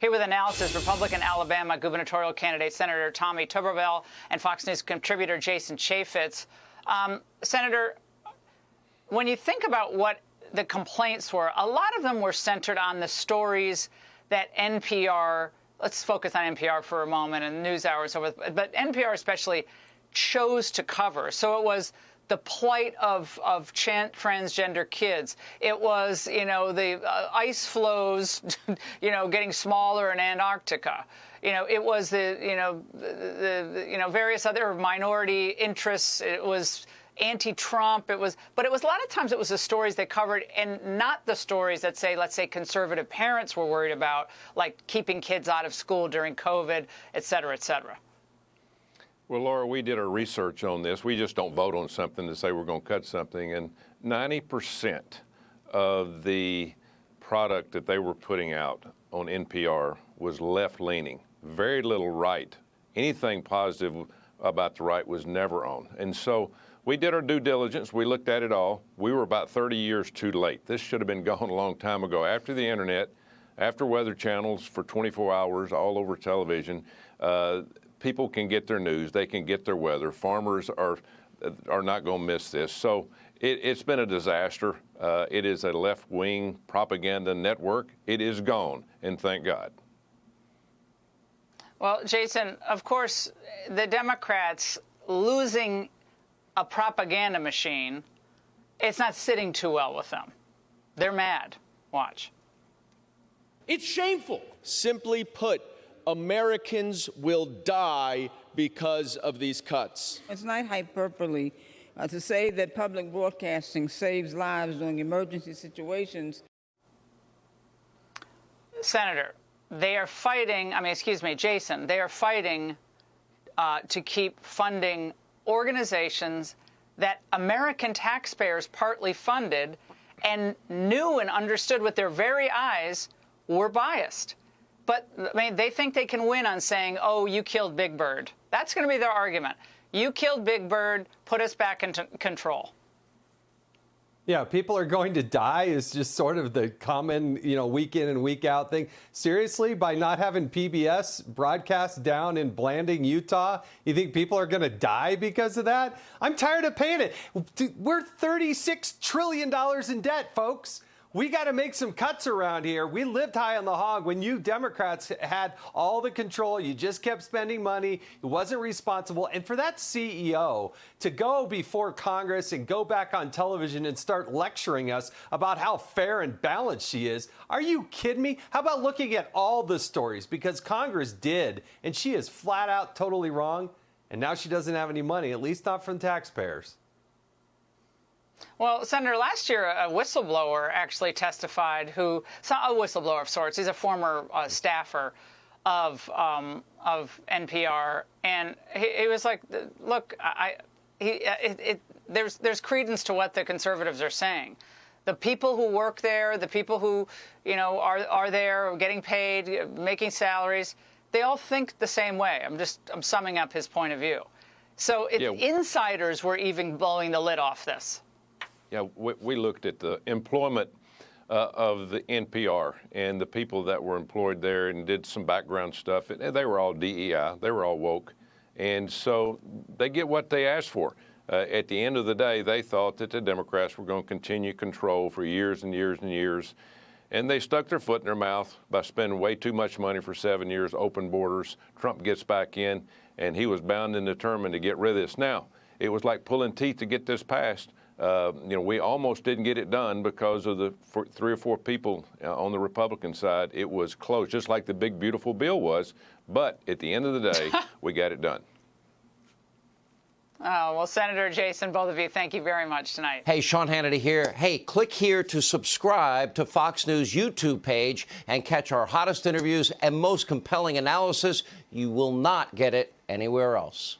Here with analysis, Republican Alabama gubernatorial candidate Senator Tommy Tuberville and Fox News contributor Jason Chaffetz. Senator, when you think about what the complaints were, a lot of them were centered on the stories that NPR, let's focus on NPR for a moment and news hours, but NPR especially chose to cover. So it was the plight of transgender kids. It was, the ice floes, getting smaller in Antarctica. It was the various other minority interests. It was anti-Trump. But it was a lot of times it was the stories they covered and not the stories that let's say conservative parents were worried about, like keeping kids out of school during COVID, et cetera, et cetera. Well, Laura, we did our research on this. We just don't vote on something to say we're going to cut something. And 90% of the product that they were putting out on NPR was left-leaning, very little right. Anything positive about the right was never on. And so we did our due diligence. We looked at it all. We were about 30 years too late. This should have been gone a long time ago. After the Internet, after weather channels for 24 hours all over television, people can get their news, they can get their weather. Farmers are not going to miss this. So it's been a disaster. It is a left-wing propaganda network. It is gone, and thank God. Well, Jason, of course, the Democrats losing a propaganda machine, it's not sitting too well with them. They're mad. Watch. It's shameful. Simply put, Americans will die because of these cuts. It's not hyperbole to say that public broadcasting saves lives during emergency situations. Senator, they are fighting, Jason, they are fighting to keep funding organizations that American taxpayers partly funded and knew and understood with their very eyes were biased. But, they think they can win on saying, oh, you killed Big Bird. That's going to be their argument. You killed Big Bird, put us back into control. Yeah, people are going to die is just sort of the common, week in and week out thing. Seriously, by not having PBS broadcast down in Blanding, Utah, you think people are going to die because of that? I'm tired of paying it. We're $36 trillion in debt, folks. We got to make some cuts around here. We lived high on the hog when you Democrats had all the control. You just kept spending money. It wasn't responsible. And for that CEO to go before Congress and go back on television and start lecturing us about how fair and balanced she is, are you kidding me? How about looking at all the stories? Because Congress did, and she is flat out totally wrong. And now she doesn't have any money, at least not from taxpayers. Well, Senator, last year, a whistleblower actually testified a whistleblower of sorts. He's a former staffer of NPR. And he was like, look, there's credence to what the conservatives are saying. The people who work there, the people who, are there getting paid, making salaries, they all think the same way. I'm summing up his point of view. So insiders were even blowing the lid off this. Yeah, we looked at the employment of the NPR and the people that were employed there and did some background stuff. And they were all DEI. They were all woke. And so they get what they asked for. At the end of the day, they thought that the Democrats were going to continue control for years and years and years. And they stuck their foot in their mouth by spending way too much money for 7 years, open borders. Trump gets back in, and he was bound and determined to get rid of this. Now, it was like pulling teeth to get this passed. We almost didn't get it done because of the 3 or 4 people on the Republican side. It was close, just like the big, beautiful bill was. But at the end of the day, we got it done. Oh, well, Senator Jason, both of you, thank you very much tonight. Hey, Sean Hannity here. Hey, click here to subscribe to Fox News YouTube page and catch our hottest interviews and most compelling analysis. You will not get it anywhere else.